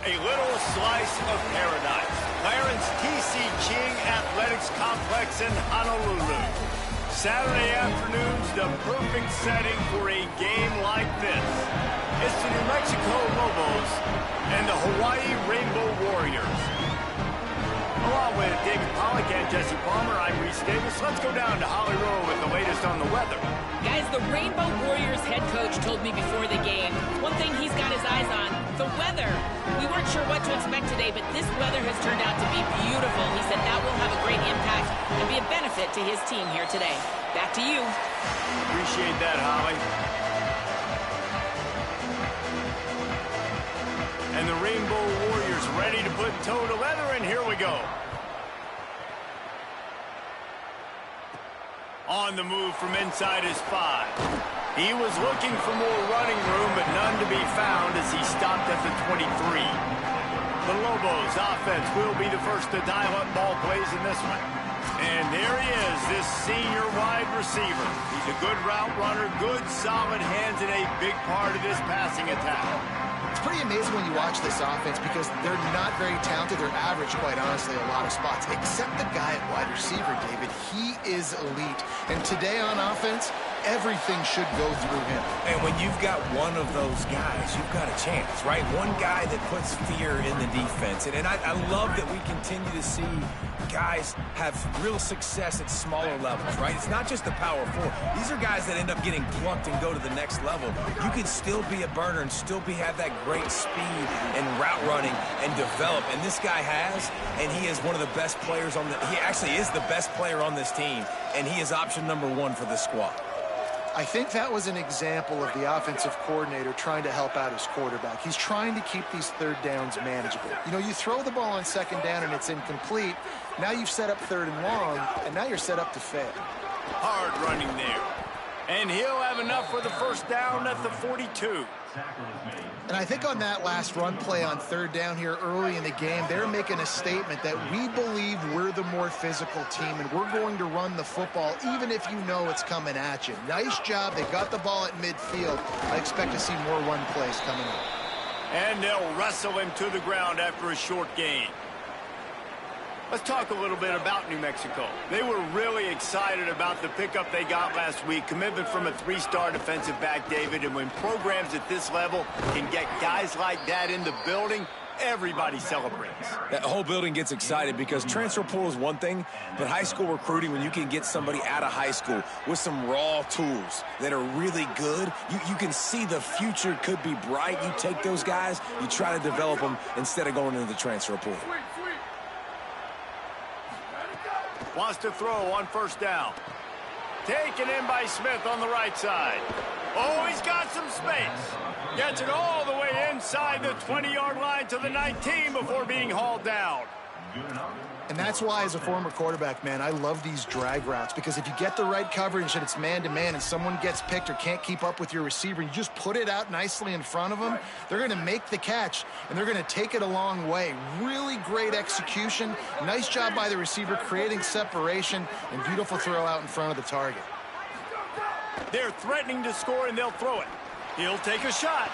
a little slice of paradise. Clarence T.C. Ching Athletics Complex in Honolulu. Saturday afternoon's the perfect setting for a game like this. It's the New Mexico Lobos and the Hawaii Rainbow Warriors. Along with David Pollack and Jesse Palmer, I'm Reese Davis. Let's go down to Holly Rowe with the latest on the weather. Guys, the Rainbow Warriors head coach told me before the game, one thing he's got his eyes on, the weather. We weren't sure what to expect today, but this weather has turned out to be beautiful. He said that will have a great impact and be a benefit to his team here today. Back to you. Appreciate that, Holly. And the Rainbow Warriors ready to put toe to leather, and here we go. On the move from inside his 5. He was looking for more running room, but none to be found as he stopped at the 23. The Lobos offense will be the first to dial up ball plays in this one. And there he is, this senior wide receiver. He's a good route runner, good solid hands, and a big part of this passing attack. It's pretty amazing when you watch this offense because they're not very talented. They're average, quite honestly, a lot of spots, except the guy at wide receiver, David. He is elite. And today on offense, everything should go through him. And when you've got one of those guys, you've got a chance, right? One guy that puts fear in the defense. And I love that we continue to see guys have real success at smaller levels, right? It's not just the power 4. These are guys that end up getting plucked and go to the next level. You can still be a burner and still have that great speed and route running and develop. And this guy has, and he is one of the best players on he actually is the best player on this team, and he is option number 1 for the squad. I think that was an example of the offensive coordinator trying to help out his quarterback. He's trying to keep these third downs manageable. You know, you throw the ball on second down and it's incomplete. Now you've set up third and long, and now you're set up to fail. Hard running there. And he'll have enough for the first down at the 42. And I think on that last run play on third down here early in the game, they're making a statement that we believe we're the more physical team and we're going to run the football even if you know it's coming at you. Nice job. They got the ball at midfield. I expect to see more run plays coming up. And they'll wrestle him to the ground after a short gain. Let's talk a little bit about New Mexico. They were really excited about the pickup they got last week. Commitment from a 3-star defensive back, David. And when programs at this level can get guys like that in the building, everybody celebrates. That whole building gets excited because transfer portal is one thing, but high school recruiting, when you can get somebody out of high school with some raw tools that are really good, you can see the future could be bright. You take those guys, you try to develop them instead of going into the transfer portal. Wants to throw on first down. Taken in by Smith on the right side. Oh, he's got some space. Gets it all the way inside the 20-yard line to the 19 before being hauled down. And that's why, as a former quarterback, man, I love these drag routes, because if you get the right coverage and it's man-to-man and someone gets picked or can't keep up with your receiver, you just put it out nicely in front of them, they're going to make the catch, and they're going to take it a long way. Really great execution. Nice job by the receiver creating separation, and beautiful throw out in front of the target. They're threatening to score, and they'll throw it. He'll take a shot.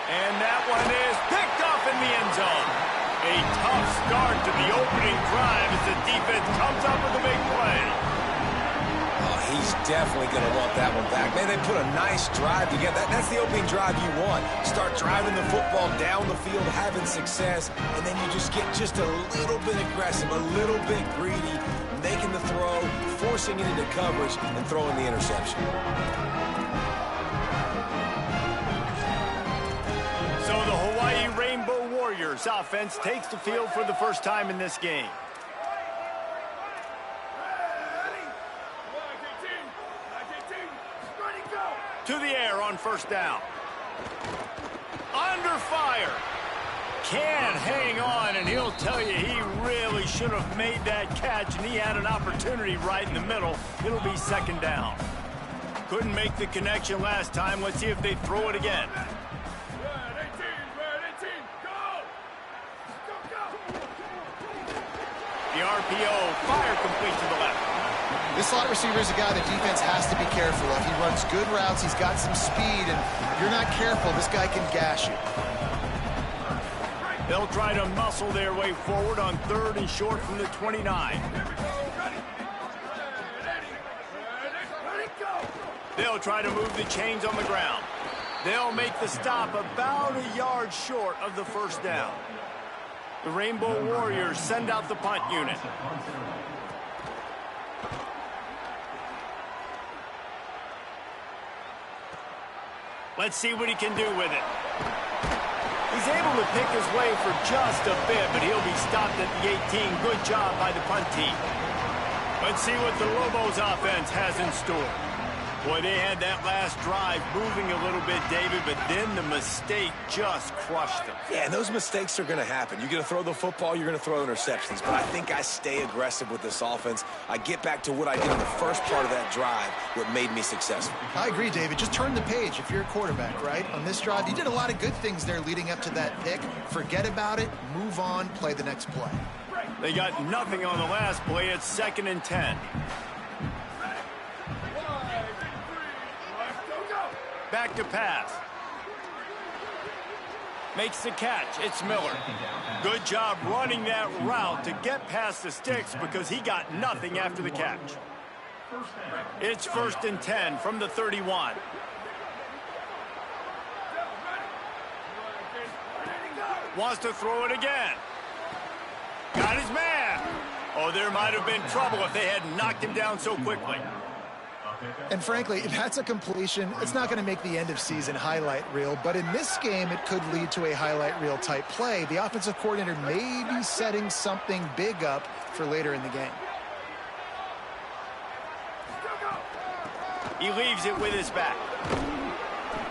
And that one is picked off in the end zone. A tough start to the opening drive as the defense comes up with a big play. Oh, he's definitely going to want that one back. Man, they put a nice drive together. That's the opening drive you want. Start driving the football down the field, having success, and then you just get just a little bit aggressive, a little bit greedy, making the throw, forcing it into coverage, and throwing the interception. So the Hawaii Rainbow Warriors offense takes the field for the first time in this game. To the air on first down. Under fire. Can hang on, and he'll tell you he really should have made that catch, and he had an opportunity right in the middle. It'll be second down. Couldn't make the connection last time. Let's see if they throw it again. The RPO, fire complete to the left. This slot receiver is a guy the defense has to be careful of. He runs good routes, he's got some speed, and if you're not careful, this guy can gash you. They'll try to muscle their way forward on 3rd and short from the 29. They'll try to move the chains on the ground. They'll make the stop about a yard short of the first down. The Rainbow Warriors send out the punt unit. Let's see what he can do with it. He's able to pick his way for just a bit, but he'll be stopped at the 18. Good job by the punt team. Let's see what the Lobos offense has in store. Boy, they had that last drive moving a little bit, David, but then the mistake just crushed them. Yeah, and those mistakes are going to happen. You're going to throw the football, you're going to throw interceptions. But I think I stay aggressive with this offense. I get back to what I did in the first part of that drive, what made me successful. I agree, David. Just turn the page if you're a quarterback, right? On this drive, you did a lot of good things there leading up to that pick. Forget about it, move on, play the next play. They got nothing on the last play. It's 2nd and 10. Back to pass. Makes the catch. It's Miller. Good job running that route to get past the sticks because he got nothing after the catch. It's 1st and 10 from the 31. Wants to throw it again. Got his man. Oh, there might have been trouble if they had knocked him down so quickly. And frankly, if that's a completion, it's not going to make the end of season highlight reel. But in this game, it could lead to a highlight reel type play. The offensive coordinator may be setting something big up for later in the game. He leaves it with his back.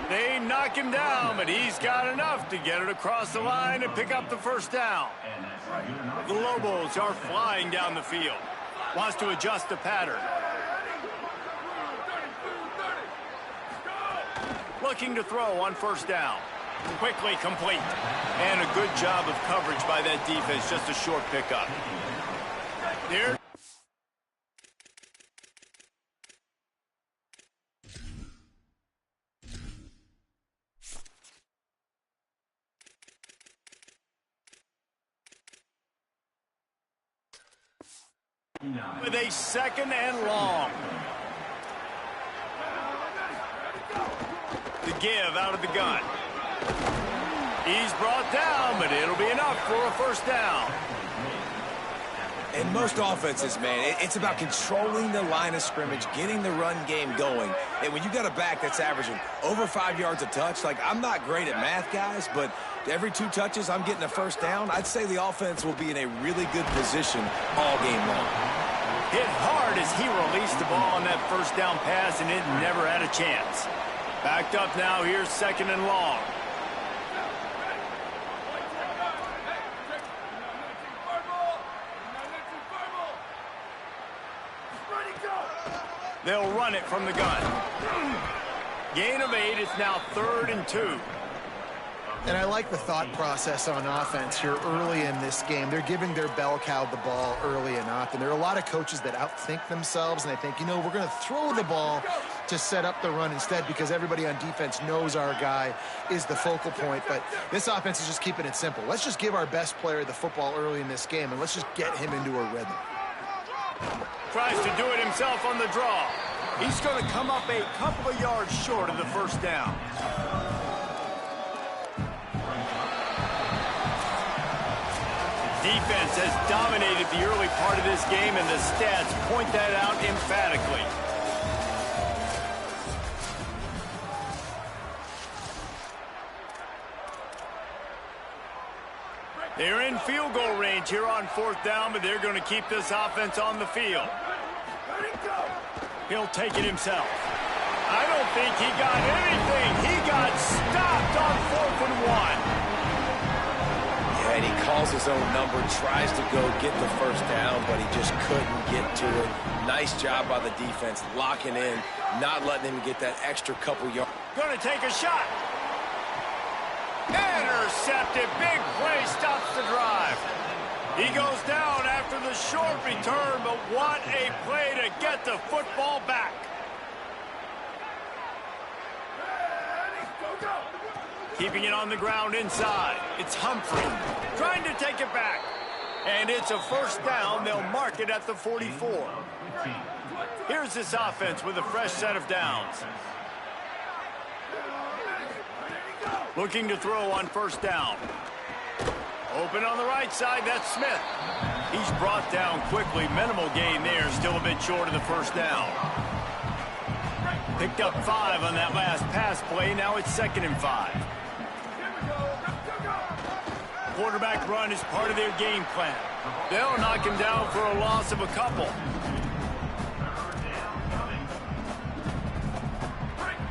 They knock him down, but he's got enough to get it across the line and pick up the first down. The Lobos are flying down the field. Wants to adjust the pattern. Looking to throw on 1st down. Quickly complete. And a good job of coverage by that defense. Just a short pickup. Here. With a 2nd and long. The give out of the gun. He's brought down, but it'll be enough for a first down. In most offenses, man, it's about controlling the line of scrimmage, getting the run game going. And when you got a back that's averaging over 5 yards a touch, like, I'm not great at math, guys, but every 2 touches, I'm getting a first down. I'd say the offense will be in a really good position all game long. Hit hard as he released the ball on that first down pass, and it never had a chance. Backed up now, here's 2nd and long. They'll run it from the gun. Gain of 8, it's now 3rd and 2. And I like the thought process on offense here early in this game. They're giving their bell cow the ball early and often. There are a lot of coaches that outthink themselves, and they think, you know, we're going to throw the ball to set up the run instead because everybody on defense knows our guy is the focal point. But this offense is just keeping it simple. Let's just give our best player the football early in this game, and let's just get him into a rhythm. Tries to do it himself on the draw. He's going to come up a couple of yards short of the first down. Defense has dominated the early part of this game, and the stats point that out emphatically. They're in field goal range here on 4th down, but they're going to keep this offense on the field. He'll take it himself. I don't think he got anything. He got stopped on 4th and 1. And he calls his own number, tries to go get the first down, but he just couldn't get to it. Nice job by the defense, locking in, not letting him get that extra couple yards. Going to take a shot. Intercepted. Big play stops the drive. He goes down after the short return, but what a play to get the football back. Keeping it on the ground inside. It's Humphrey. trying to take it back. And it's a first down. They'll mark it at the 44. Here's this offense with a fresh set of downs. Looking to throw on first down. Open on the right side, that's Smith. He's brought down quickly. Minimal gain there, still a bit short of the first down. Picked up 5 on that last pass play. Now it's 2nd and 5. Quarterback run is part of their game plan. They'll knock him down for a loss of a couple.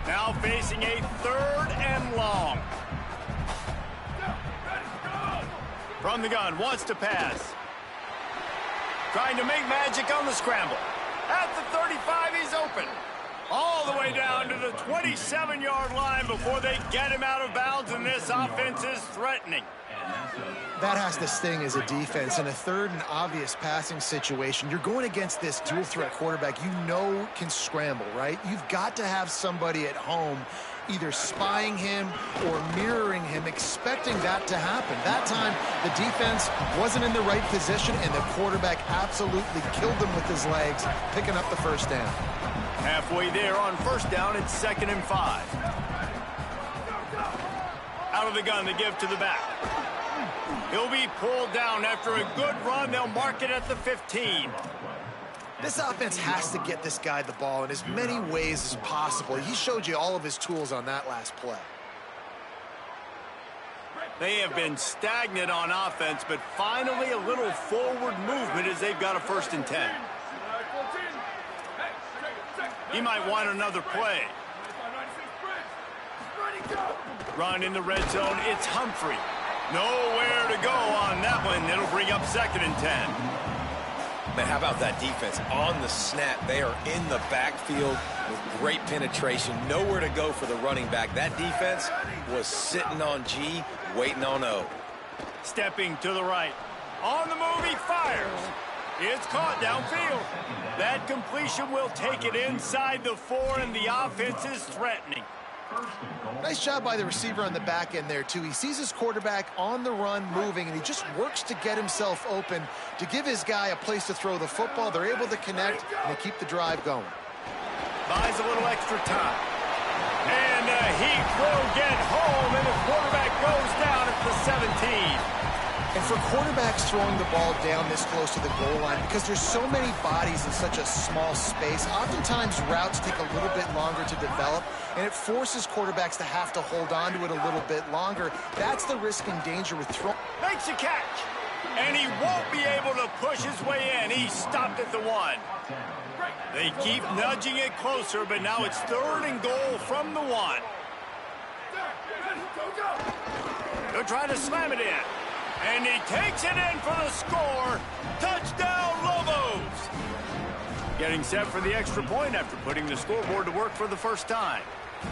Now facing a 3rd and long. From the gun, wants to pass. Trying to make magic on the scramble. At the 35, he's open. All the way down to the 27-yard line before they get him out of bounds, and this offense is threatening. That has to sting as a defense. In a 3rd and obvious passing situation, you're going against this dual-threat quarterback you know can scramble, right? You've got to have somebody at home either spying him or mirroring him, expecting that to happen. That time, the defense wasn't in the right position, and the quarterback absolutely killed them with his legs, picking up the first down. Halfway there on first down, it's 2nd and 5. Out of the gun, they give to the back. He'll be pulled down after a good run. They'll mark it at the 15. This offense has to get this guy the ball in as many ways as possible. He showed you all of his tools on that last play. They have been stagnant on offense, but finally a little forward movement as they've got a 1st and 10. He might want another play. Run in the red zone. It's Humphrey. Nowhere to go on that one. It'll bring up 2nd and 10. Man, how about that defense? On the snap, they are in the backfield with great penetration. Nowhere to go for the running back. That defense was sitting on G, waiting on O. Stepping to the right. On the move, he fires. It's caught downfield. That completion will take it inside the 4, and the offense is threatening. Nice job by the receiver on the back end there, too. He sees his quarterback on the run moving, and he just works to get himself open to give his guy a place to throw the football. They're able to connect, and they keep the drive going. Buys a little extra time. And he will get home, and the quarterback goes down at the 17. And for quarterbacks throwing the ball down this close to the goal line, because there's so many bodies in such a small space, oftentimes routes take a little bit longer to develop, and it forces quarterbacks to have to hold on to it a little bit longer. That's the risk and danger with throwing. Makes a catch, and he won't be able to push his way in. He stopped at the 1. They keep nudging it closer, but now it's 3rd and goal from the 1. They'll try to slam it in. And he takes it in for the score. Touchdown, Lobos! Getting set for the extra point after putting the scoreboard to work for the first time.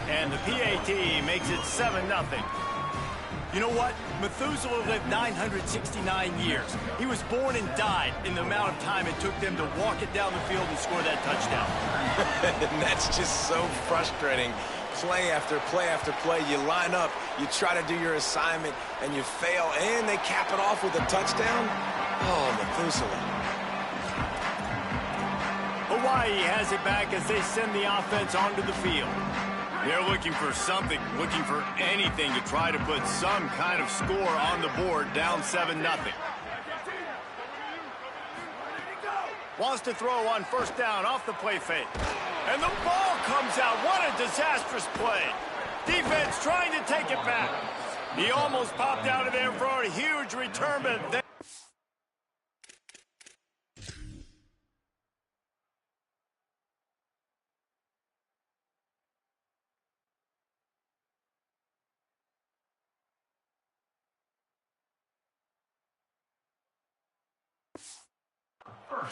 And the PAT makes it 7-0. You know what? Methuselah lived 969 years. He was born and died in the amount of time it took them to walk it down the field and score that touchdown. And that's just so frustrating. Play after play after play, you line up, you try to do your assignment, and you fail, and they cap it off with a touchdown? Oh, Methuselah. Hawaii has it back as they send the offense onto the field. They're looking for something, looking for anything to try to put some kind of score on the board, down 7-0. Wants to throw on first down off the play fake. And the ball comes out. What a disastrous play. Defense trying to take it back. He almost popped out of there for a huge return, but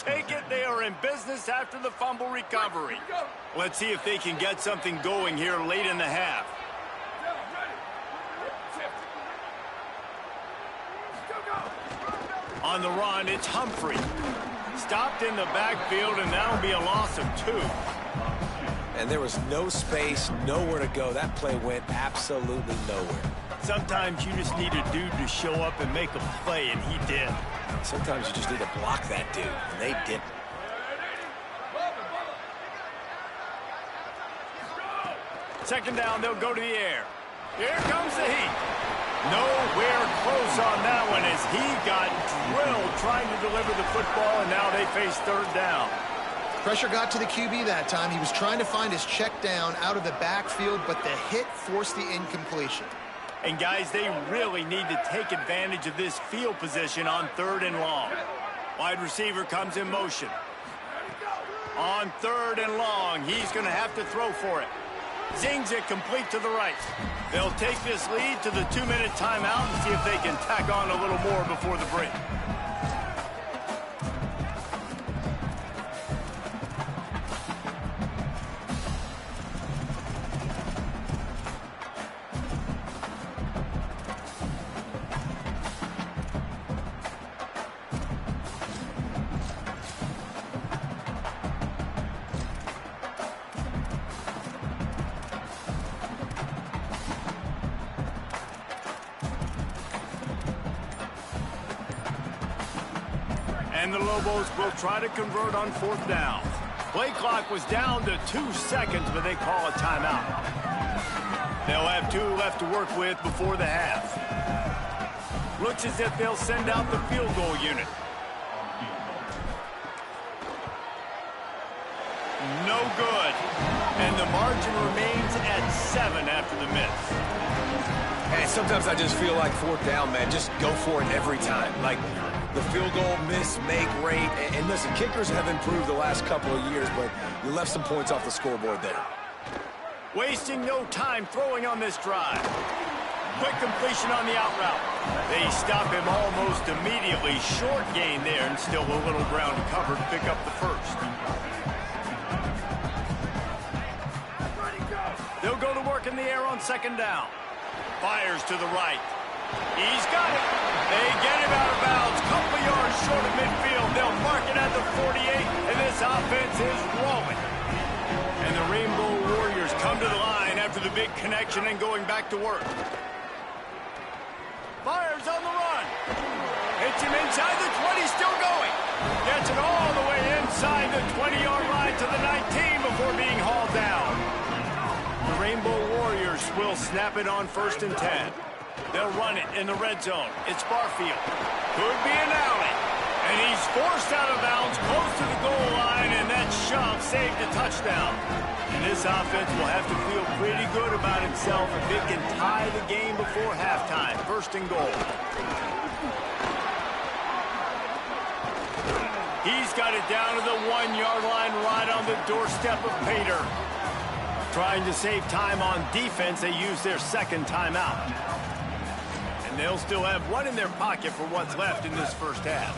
take it. They are in business after the fumble recovery. Let's see if they can get something going here late in the half. On the run, it's Humphrey. Stopped in the backfield, and that'll be a loss of 2. And there was no space, nowhere to go. That play went absolutely nowhere. Sometimes you just need a dude to show up and make a play, and he did. Sometimes you just need to block that dude, and they didn't. Second down, they'll go to the air. Here comes the heat. Nowhere close on that one as he got drilled trying to deliver the football, and now they face third down. Pressure got to the QB that time. He was trying to find his check down out of the backfield, but the hit forced the incompletion. And guys, they really need to take advantage of this field position on third and long. Wide receiver comes in motion. On third and long, he's going to have to throw for it. Zings it complete to the right. They'll take this lead to the 2-minute timeout and see if they can tack on a little more before the break. And the Lobos will try to convert on fourth down. Play clock was down to 2 seconds, but they call a timeout. They'll have 2 left to work with before the half. Looks as if they'll send out the field goal unit. No good. And the margin remains at 7 after the miss. And sometimes I just feel like fourth down, man. Just go for it every time. Like the field goal miss-make rate. And listen, kickers have improved the last couple of years, but you left some points off the scoreboard there. Wasting no time throwing on this drive. Quick completion on the out route. They stop him almost immediately. Short gain there, and still a little ground to cover to pick up the first. They'll go to work in the air on second down. Fires to the right. He's got it. They get him out of bounds. Couple yards short of midfield. They'll mark it at the 48, and this offense is rolling. And the Rainbow Warriors come to the line after the big connection and going back to work. Fires on the run. Hits him inside the 20, still going. Gets it all the way inside the 20-yard line to the 19 before being hauled down. The Rainbow Warriors will snap it on 1st and 10. They'll run it in the red zone. It's Barfield. Could be an alley. And he's forced out of bounds close to the goal line, and that shove saved a touchdown. And this offense will have to feel pretty good about himself if it can tie the game before halftime. 1st and goal. He's got it down to the 1-yard line right on the doorstep of Pater. Trying to save time on defense, they use their second timeout. And they'll still have one in their pocket for what's left in this first half.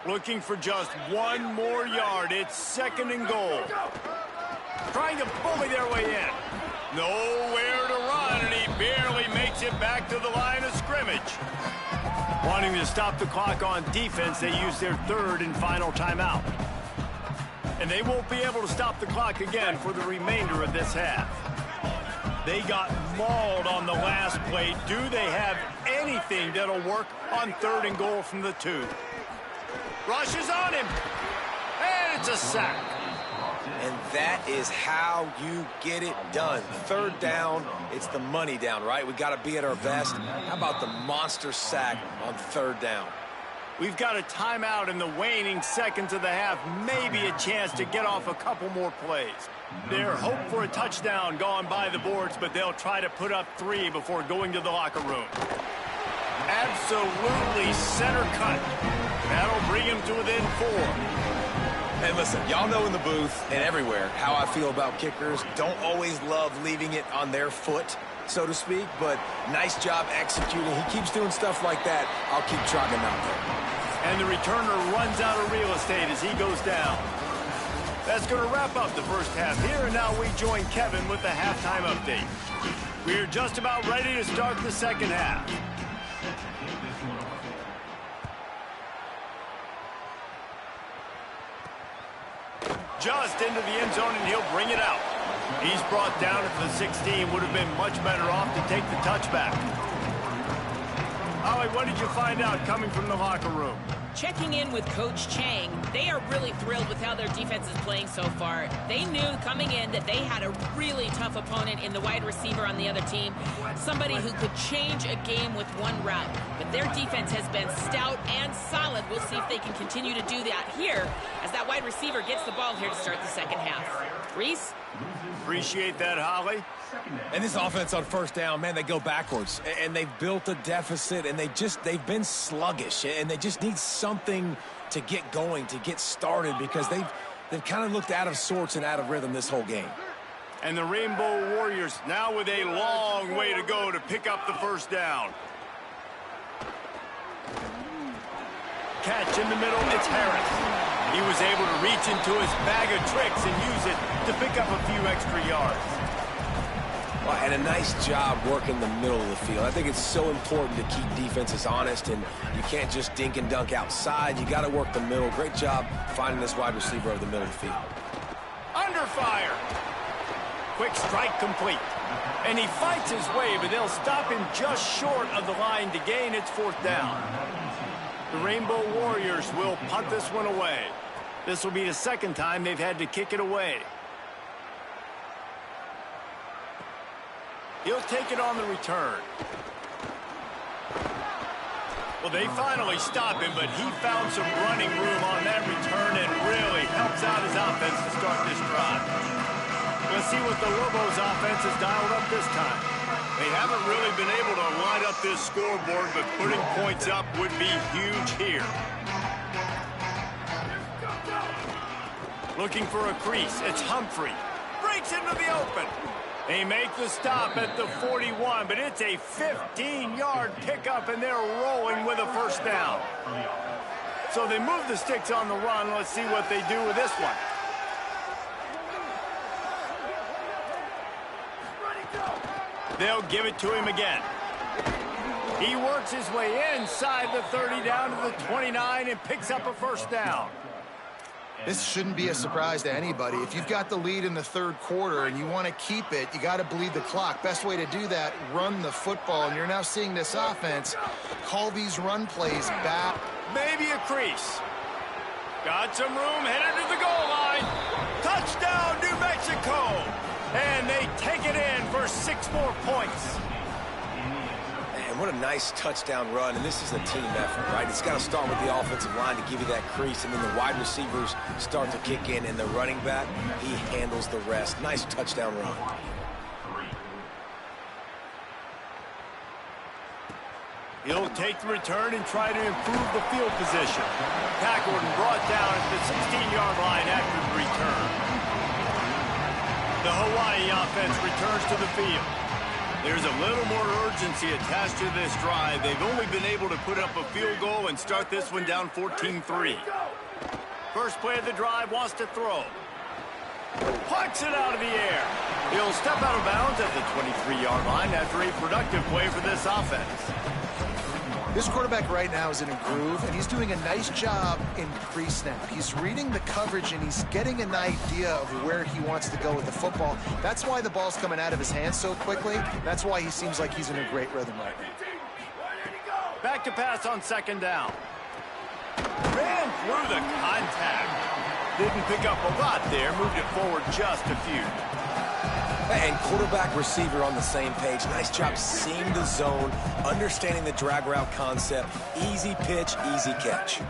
Looking for just 1 more yard. It's 2nd and goal. Trying to bully their way in. Nowhere to run, and he barely makes it back to the line of scrimmage. Wanting to stop the clock on defense, they use their 3rd and final timeout. And they won't be able to stop the clock again for the remainder of this half. They got mauled on the last play. Do they have anything that'll work on 3rd and goal from the 2? Rushes on him. And it's a sack. And that is how you get it done. 3rd down, it's the money down, right? We got to be at our best. How about the monster sack on 3rd down? We've got a timeout in the waning seconds of the half. Maybe a chance to get off a couple more plays. Their hope for a touchdown gone by the boards, but they'll try to put up 3 before going to the locker room. Absolutely center cut. That'll bring him to within 4. And listen, y'all know in the booth and everywhere how I feel about kickers. Don't always love leaving it on their foot, so to speak, but nice job executing. He keeps doing stuff like that. I'll keep trotting him out there. And the returner runs out of real estate as he goes down. That's going to wrap up the first half here, and now we join Kevin with the halftime update. We're just about ready to start the second half. Just into the end zone, and he'll bring it out. He's brought down at the 16. Would have been much better off to take the touchback. Ollie, what did you find out coming from the locker room? Checking in with Coach Chang, they are really thrilled with how their defense is playing so far. They knew coming in that they had a really tough opponent in the wide receiver on the other team, somebody who could change a game with one route. But their defense has been stout and solid. We'll see if they can continue to do that here as that wide receiver gets the ball here to start the second half. Reese? Appreciate that, Holly. And this offense on first down, man, they go backwards. And they've built a deficit, and they've been sluggish. And they just need something to get going, to get started, because they've kind of looked out of sorts and out of rhythm this whole game. And the Rainbow Warriors now with a long way to go to pick up the first down. Catch in the middle, it's Harris. He was able to reach into his bag of tricks and use it to pick up a few extra yards. Well, and a nice job working the middle of the field. I think it's so important to keep defenses honest, and you can't just dink and dunk outside. You got to work the middle. Great job finding this wide receiver over the middle of the field. Under fire. Quick strike complete. And he fights his way, but they'll stop him just short of the line to gain its fourth down. The Rainbow Warriors will punt this one away. This will be the second time they've had to kick it away. He'll take it on the return. Well, they finally stop him, but he found some running room on that return and really helps out his offense to start this drive. Let's see what the Lobos offense has dialed up this time. They haven't really been able to line up this scoreboard, but putting points up would be huge here. Looking for a crease. It's Humphrey. Breaks into the open. They make the stop at the 41, but it's a 15-yard pickup, and they're rolling with a first down. So they move the sticks on the run. Let's see what they do with this one. They'll give it to him again. He works his way inside the 30 down to the 29 and picks up a first down. This shouldn't be a surprise to anybody. If you've got the lead in the third quarter and you want to keep it, you got to bleed the clock. Best way to do that, run the football. And you're now seeing this offense call these run plays back. Maybe a crease. Got some room, headed to the goal line. Touchdown, New Mexico. And they take it in for 6 more points. Man, what a nice touchdown run, and this is a team effort, right? It's got to start with the offensive line to give you that crease, and then the wide receivers start to kick in, and the running back, he handles the rest. Nice touchdown run. He'll take the return and try to improve the field position. Tackled and brought down at the 16-yard line after the return. The Hawaii offense returns to the field. There's a little more urgency attached to this drive. They've only been able to put up a field goal and start this one down 14-3. First play of the drive, wants to throw. Pucks it out of the air. He'll step out of bounds at the 23-yard line after a productive play for this offense. This quarterback right now is in a groove, and he's doing a nice job in pre-snap. He's reading the coverage, and he's getting an idea of where he wants to go with the football. That's why the ball's coming out of his hands so quickly. That's why he seems like he's in a great rhythm right now. Back to pass on second down. Ran through the contact. Didn't pick up a lot there. Moved it forward just a few. And quarterback receiver on the same page. Nice job seeing the zone, understanding the drag route concept. Easy pitch, easy catch.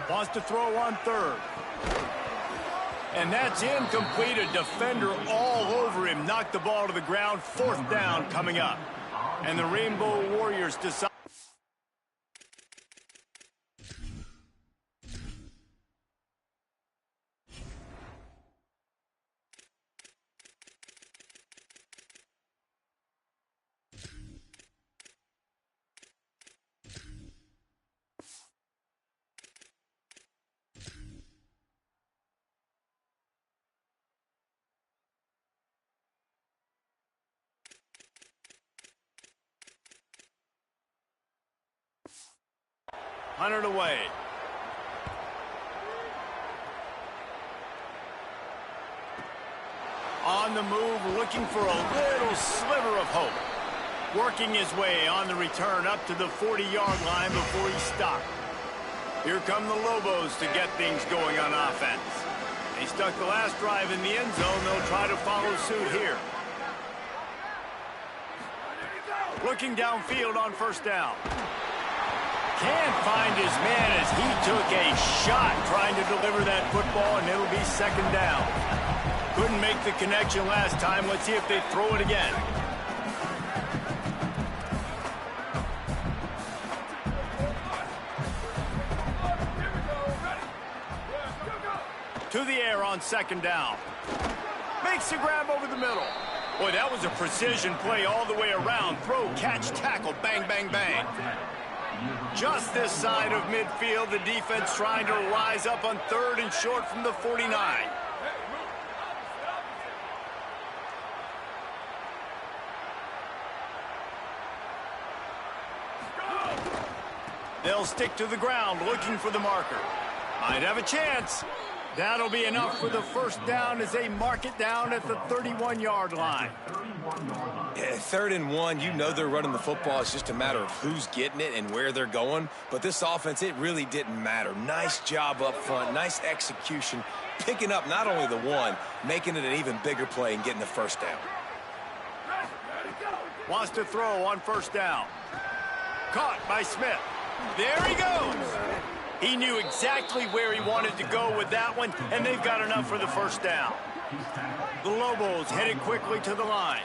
Wants to throw on third. And that's incomplete. A defender all over him. Knocked the ball to the ground. Fourth down coming up. And the Rainbow Warriors decide. Hunted away. On the move, looking for a little sliver of hope. Working his way on the return up to the 40-yard line before he stopped. Here come the Lobos to get things going on offense. They stuck the last drive in the end zone. They'll try to follow suit here. Looking downfield on first down. Can't find his man as he took a shot trying to deliver that football, and it'll be second down. Couldn't make the connection last time. Let's see if they throw it again. To the air on second down. Makes the grab over the middle. Boy, that was a precision play all the way around. Throw, catch, tackle, bang, bang, bang. Just this side of midfield, the defense trying to rise up on third and short from the 49. They'll stick to the ground, looking for the marker. Might have a chance. That'll be enough for the first down as they mark it down at the 31-yard line. Yeah, 3rd and 1, you know they're running the football. It's just a matter of who's getting it and where they're going. But this offense, it really didn't matter. Nice job up front, nice execution, picking up not only the one, making it an even bigger play and getting the first down. Wants to throw on first down. Caught by Smith. There he goes. He knew exactly where he wanted to go with that one, and they've got enough for the first down. The Lobos headed quickly to the line.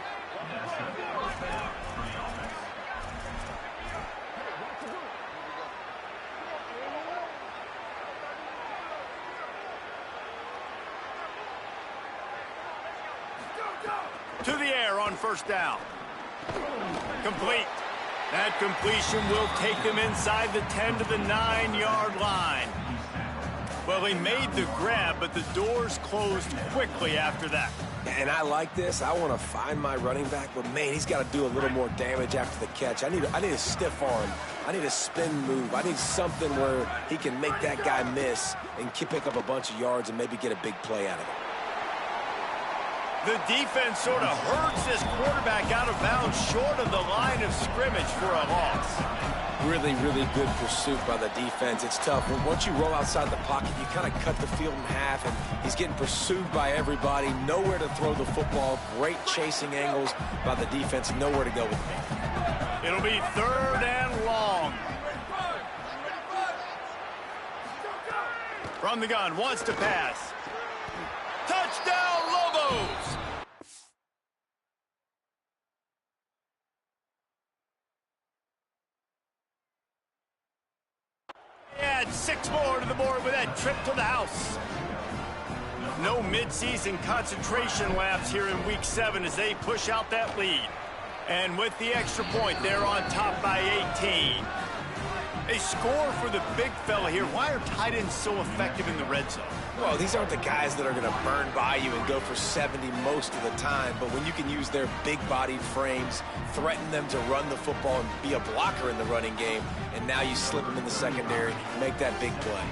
To the air on first down. Complete. That completion will take them inside the 10 to the 9-yard line. Well, he made the grab, but the doors closed quickly after that. And I like this. I want to find my running back, but man, he's got to do a little more damage after the catch. I need a stiff arm. I need a spin move. I need something where he can make that guy miss and pick up a bunch of yards and maybe get a big play out of it. The defense sort of hurts this quarterback out of bounds short of the line of scrimmage for a loss. Really, really good pursuit by the defense. It's tough. Once you roll outside the pocket, you kind of cut the field in half, and he's getting pursued by everybody. Nowhere to throw the football. Great chasing angles by the defense. Nowhere to go with it. It'll be 3rd and long. From the gun, wants to pass. Touchdown, Lobos! Add 6 more to the board with that trip to the house. No midseason concentration laps here in Week 7 as they push out that lead. And with the extra point, they're on top by 18. A score for the big fella here. Why are tight ends so effective in the red zone? Well, these aren't the guys that are going to burn by you and go for 70 most of the time, but when you can use their big-bodied frames, threaten them to run the football and be a blocker in the running game, and now you slip them in the secondary, make that big play.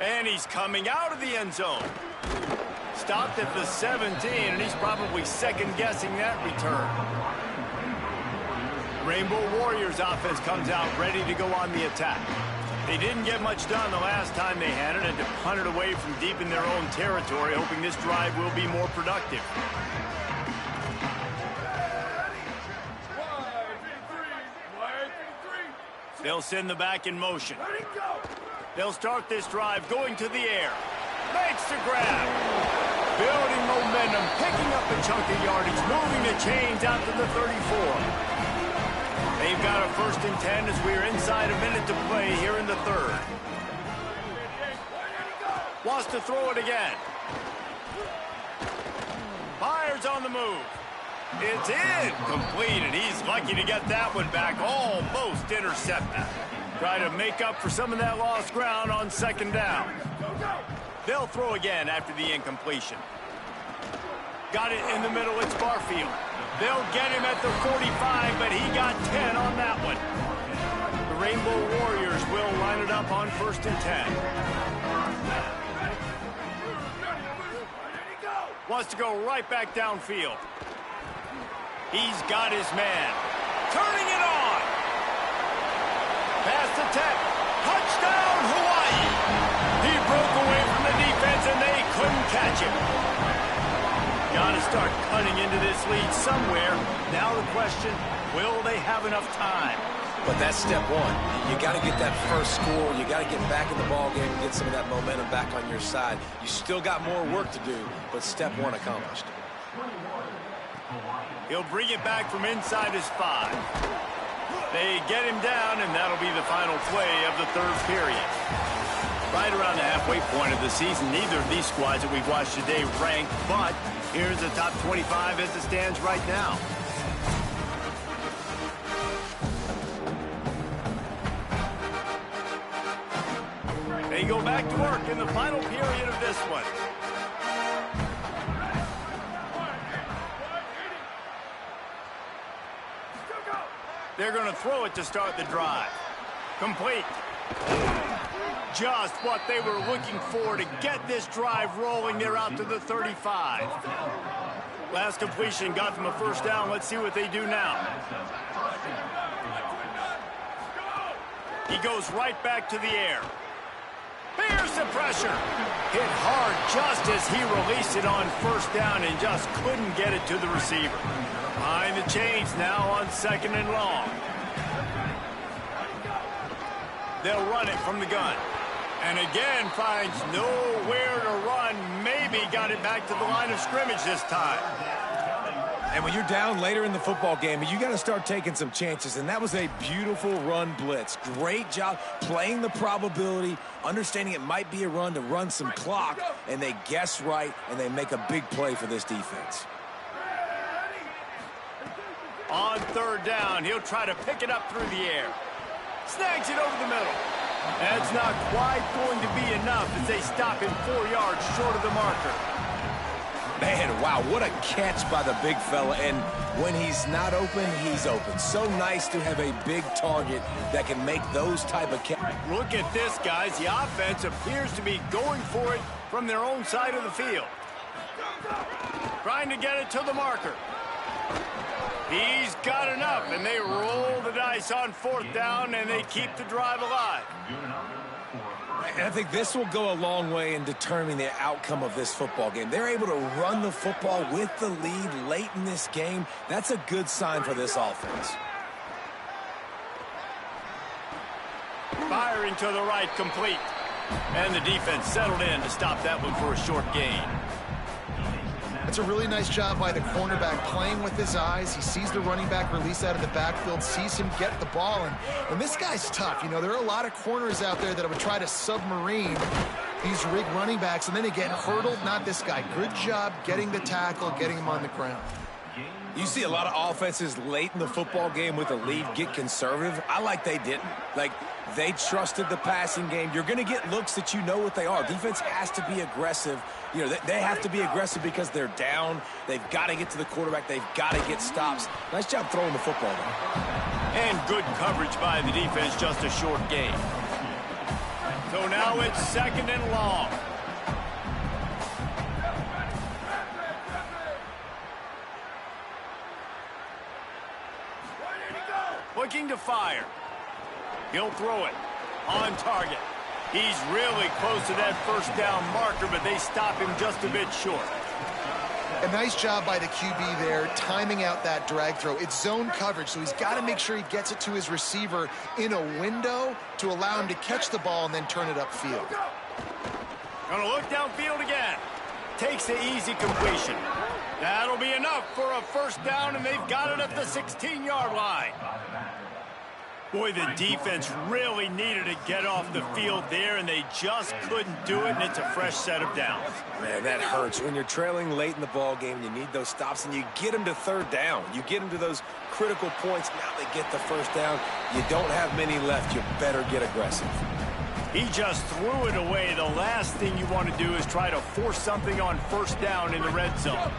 And he's coming out of the end zone. Stopped at the 17, and he's probably second-guessing that return. Rainbow Warriors offense comes out ready to go on the attack. They didn't get much done the last time they had it, and to punt it away from deep in their own territory, hoping this drive will be more productive. They'll send the back in motion. They'll start this drive going to the air. Makes the grab. Building momentum, picking up a chunk of yardage, moving the chains out to the 34. They've got a 1st and 10 as we're inside a minute to play here in the 3rd. Wants to throw it again. Fires on the move. It's incomplete, and he's lucky to get that one back. Almost intercepted. Try to make up for some of that lost ground on 2nd down. They'll throw again after the incompletion. Got it in the middle, it's Barfield. They'll get him at the 45, but he got 10 on that one. will line it up on 1st and 10. Wants to go right back downfield. He's got his man. Turning it on. Pass attempt. Touchdown, Hawaii. He broke away from the defense, and they couldn't catch him. Got to start cutting into this lead somewhere. Now the question, will they have enough time? But that's step one. You got to get that first score. You got to get back in the ball game and get some of that momentum back on your side. You still got more work to do, but step one accomplished. He'll bring it back from inside his 5. They get him down, and that'll be the final play of the 3rd period. Right around the halfway point of the season, neither of these squads that we've watched today rank, but here's the top 25 as it stands right now. They go back to work in the final period of this one. They're going to throw it to start the drive. Complete. Just what they were looking for to get this drive rolling. They're out to the 35. Last completion got them a 1st down. Let's see what they do now. He goes right back to the air. Here's the pressure. Hit hard just as he released it on 1st down and just couldn't get it to the receiver. Behind the chains now on 2nd and long. They'll run it from the gun. And again finds nowhere to run. Maybe got it back to the line of scrimmage this time. And when you're down later in the football game, you got to start taking some chances. And that was a beautiful run blitz. Great job playing the probability, understanding it might be a run to run some clock, and they guess right, and they make a big play for this defense. On 3rd down, he'll try to pick it up through the air. Snags it over the middle. That's not quite going to be enough as they stop him 4 yards short of the marker. Man, wow, what a catch by the big fella. And when he's not open, he's open. So nice to have a big target that can make those type of catches. Look at this, guys. The offense appears to be going for it from their own side of the field. Trying to get it to the marker. He's got enough, and they roll the dice on 4th down, and they keep the drive alive. And I think this will go a long way in determining the outcome of this football game. They're able to run the football with the lead late in this game. That's a good sign for this offense. Firing to the right, complete. And the defense settled in to stop that one for a short gain. It's a really nice job by the cornerback playing with his eyes. He sees the running back release out of the backfield, sees him get the ball, and this guy's tough. You know, there are a lot of corners out there that would try to submarine these rig running backs, and then they get hurdled. Not this guy. Good job getting the tackle, getting him on the ground. You see a lot of offenses late in the football game with a lead get conservative. I like they didn't. Like, they trusted the passing game. You're going to get looks that you know what they are. Defense has to be aggressive. You know, they have to be aggressive because they're down. They've got to get to the quarterback. They've got to get stops. Nice job throwing the football, though. And good coverage by the defense, just a short gain. So now it's 2nd and long. Looking to fire. He'll throw it on target. He's really close to that 1st down marker, but they stop him just a bit short. A nice job by the QB there, timing out that drag throw. It's zone coverage, so he's got to make sure he gets it to his receiver in a window to allow him to catch the ball and then turn it upfield. Gonna look downfield again. Takes the easy completion. That'll be enough for a 1st down, and they've got it at the 16-yard line. Boy, the defense really needed to get off the field there, and they just couldn't do it, and it's a fresh set of downs. Man, that hurts. When you're trailing late in the ball game, you need those stops, and you get them to 3rd down. You get them to those critical points. Now they get the 1st down. You don't have many left. You better get aggressive. He just threw it away. The last thing you want to do is try to force something on 1st down in the red zone.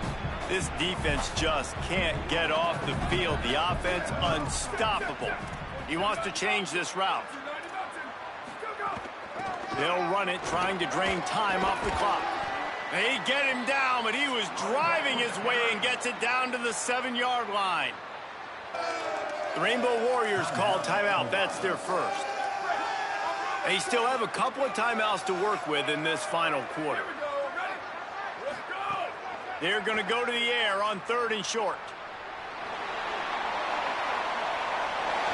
This defense just can't get off the field. The offense unstoppable. He wants to change this route. They'll run it, trying to drain time off the clock. They get him down, but he was driving his way and gets it down to the 7-yard line. The Rainbow Warriors call timeout. That's their first. They still have a couple of timeouts to work with in this final quarter. They're going to go to the air on 3rd and short.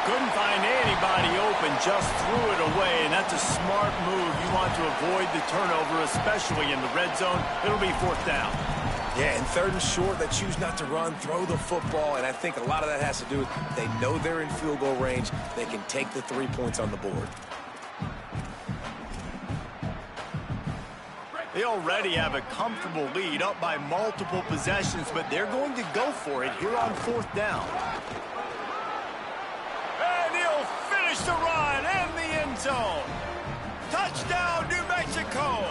Couldn't find anybody open, just threw it away, and that's a smart move. You want to avoid the turnover, especially in the red zone. It'll be 4th down. Yeah, and 3rd and short, they choose not to run, throw the football, and I think a lot of that has to do with they know they're in field goal range. They can take the 3 points on the board. They already have a comfortable lead, up by multiple possessions, but they're going to go for it here on 4th down. And he'll finish the run and the end zone. Touchdown, New Mexico.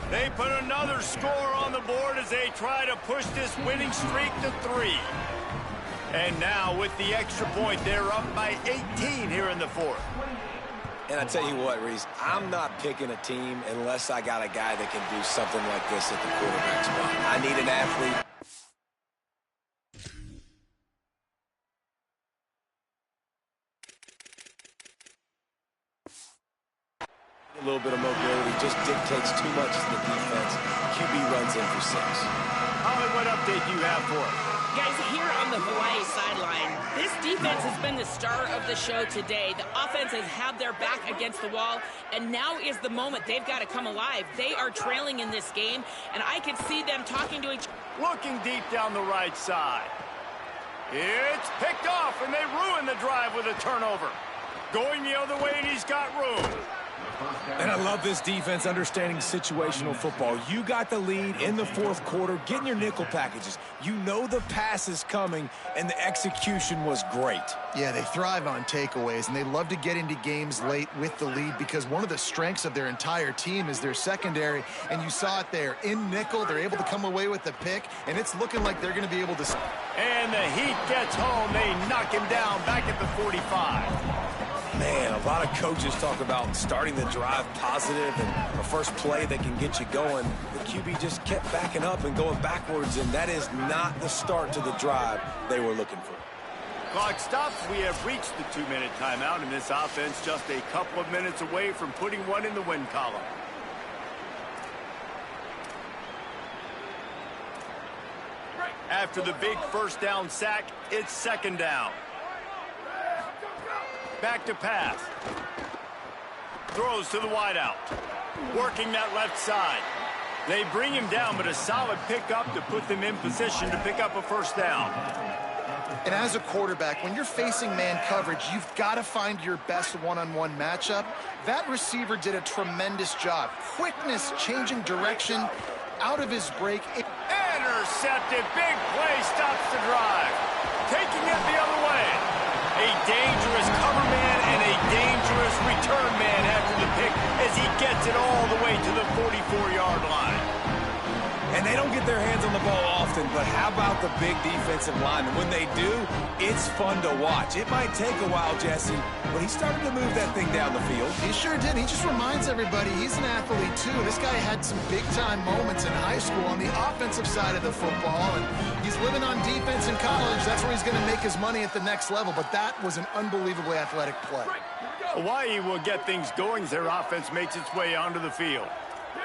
They put another score on the board as they try to push this winning streak to 3. And now with the extra point, they're up by 18 here in the 4th. And I tell you what, Reese, I'm not picking a team unless I got a guy that can do something like this at the quarterback spot. I need an athlete. A little bit of mobility just dictates too much to the defense. QB runs in for 6. Holly, what update do you have for us? Guys, here on the Hawaii sideline, this defense has been the star of the show today. The offense has had their back against the wall, and now is the moment. They've got to come alive. They are trailing in this game, and I can see them talking to each other. Looking deep down the right side. It's picked off, and they ruin the drive with a turnover. Going the other way, and he's got room. And I love this defense understanding situational football. You got the lead in the 4th quarter, getting your nickel packages. You know the pass is coming, and the execution was great. Yeah, they thrive on takeaways, and they love to get into games late with the lead because one of the strengths of their entire team is their secondary, and you saw it there. In nickel, they're able to come away with the pick, and it's looking like they're going to be able to... And the Heat gets home. They knock him down back at the 45. Man, a lot of coaches talk about starting the drive positive and a first play that can get you going. The QB just kept backing up and going backwards, and that is not the start to the drive they were looking for. Clock stops. We have reached the 2-minute timeout, and this offense just a couple of minutes away from putting one in the win column. After the big 1st down sack, it's 2nd down. Back to pass. Throws to the wideout. Working that left side. They bring him down, but a solid pickup to put them in position to pick up a 1st down. And as a quarterback, when you're facing man coverage, you've got to find your best one-on-one matchup. That receiver did a tremendous job. Quickness, changing direction, out of his break. Intercepted. Big play stops the drive. Taking it the other way. A dangerous cover man and a dangerous return man after the pick as he gets it all the way to the 44-yard line. And they don't get their hands on the ball often, but how about the big defensive line? And when they do, it's fun to watch. It might take a while, Jesse, but he started to move that thing down the field. He sure did. He just reminds everybody he's an athlete, too. This guy had some big-time moments in high school on the offensive side of the football, and he's living on defense in college. That's where he's going to make his money at the next level, but that was an unbelievably athletic play. Hawaii will get things going as their offense makes its way onto the field.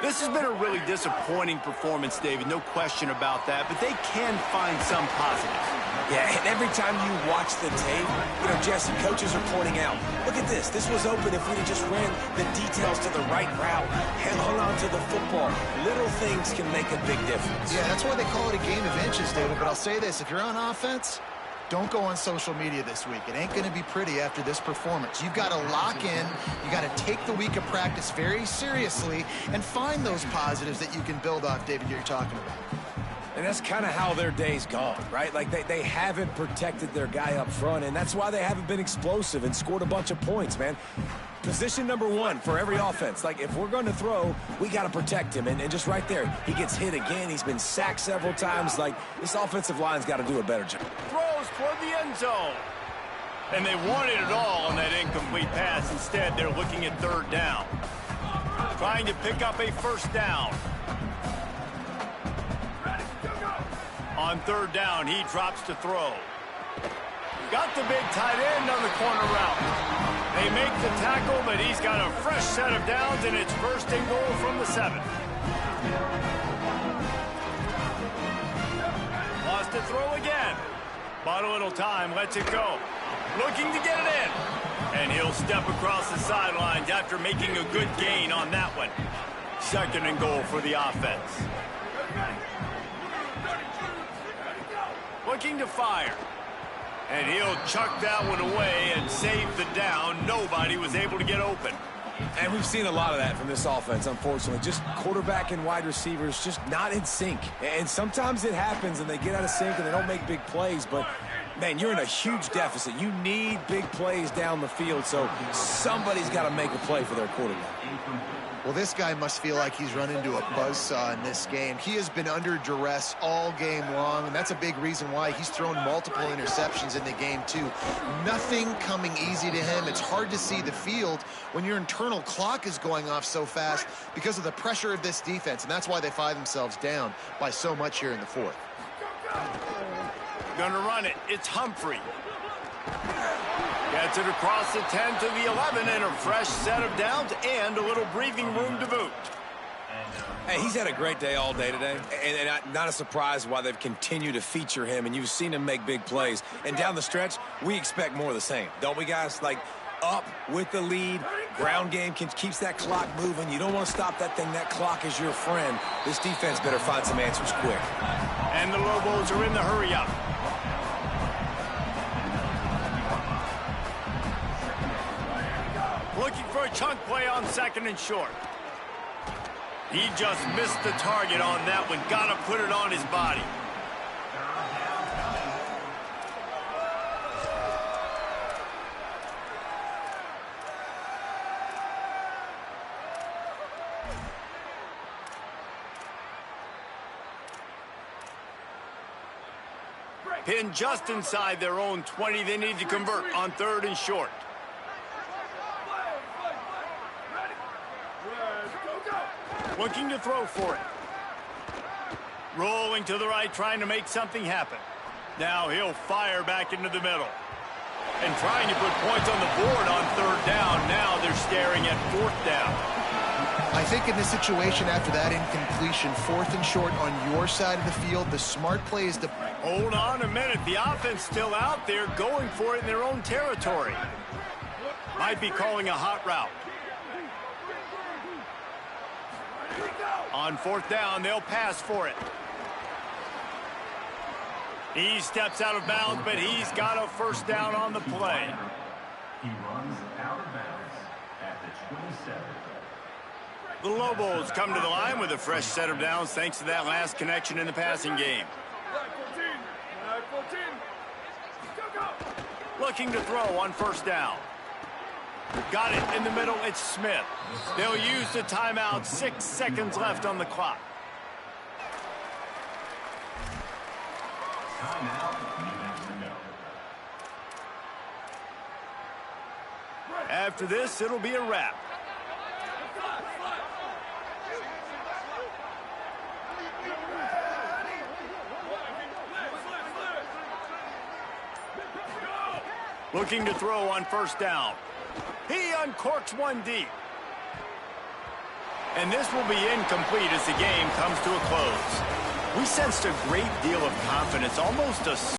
This has been a really disappointing performance, David, no question about that, but they can find some positives. Yeah, and every time you watch the tape, Jesse, coaches are pointing out, look at this. This was open if we'd have just ran the details to the right route, hung on to the football. Little things can make a big difference. Yeah, that's why they call it a game of inches, David, but I'll say this. If you're on offense, don't go on social media this week. It ain't going to be pretty after this performance. You've got to lock in. You got to take the week of practice very seriously and find those positives that you can build off, David, you're talking about. And that's kind of how their day's gone, right? Like they haven't protected their guy up front, and that's why they haven't been explosive and scored a bunch of points, man. Position number 1 for every offense. Like, if we're going to throw, we got to protect him. And just right there, he gets hit again. He's been sacked several times. Like, this offensive line's got to do a better job. Throws toward the end zone. And they wanted it all on that incomplete pass. Instead, they're looking at 3rd down. trying to pick up a first down. On third down, he drops to throw. Got the big tight end on the corner route. They make the tackle, but he's got a fresh set of downs, and it's first and goal from the 7. Lost to throw again. Bought a little time, lets it go. Looking to get it in. And he'll step across the sidelines after making a good gain on that one. Second and goal for the offense. Looking to fire. And he'll chuck that one away and save the down. Nobody was able to get open. And we've seen a lot of that from this offense, unfortunately. Just quarterback and wide receivers just not in sync. And sometimes it happens and they get out of sync and they don't make big plays. But, man, you're in a huge deficit. You need big plays down the field, so somebody's got to make a play for their quarterback. Well, this guy must feel like he's run into a buzzsaw in this game. He has been under duress all game long, and that's a big reason why he's thrown multiple interceptions in the game, too. Nothing coming easy to him. It's hard to see the field when your internal clock is going off so fast because of the pressure of this defense, and that's why they find themselves down by so much here in the 4th. Gonna run it. It's Humphrey. Gets it across the 10 to the 11, and a fresh set of downs and a little breathing room to boot. Hey, he's had a great day all day today, and not a surprise why they've continued to feature him, and you've seen him make big plays. And down the stretch, we expect more of the same, don't we, guys? Like, up with the lead, ground game keeps that clock moving. You don't want to stop that thing. That clock is your friend. This defense better find some answers quick. And the Lobos are in the hurry-up. Looking for a chunk play on second and short. He just missed the target on that one. Got to put it on his body. Pinned just inside their own 20. They need to convert on third and short. Looking to throw for it. Rolling to the right, trying to make something happen. Now he'll fire back into the middle. And trying to put points on the board on third down. Now they're staring at fourth down. I think in this situation after that incompletion, 4th and short on your side of the field, the smart play is to... Hold on a minute. The offense still out there going for it in their own territory. Might be calling a hot route. On fourth down, they'll pass for it. He steps out of bounds, but he's got a first down on the play. He runs out of bounds at the 27. The Lobos come to the line with a fresh set of downs thanks to that last connection in the passing game. Looking to throw on first down. Got it in the middle. It's Smith. They'll use the timeout. 6 seconds left on the clock. Timeout, New Mexico. After this, it'll be a wrap. Looking to throw on first down. He uncorks one deep. And this will be incomplete as the game comes to a close. We sensed a great deal of confidence, almost a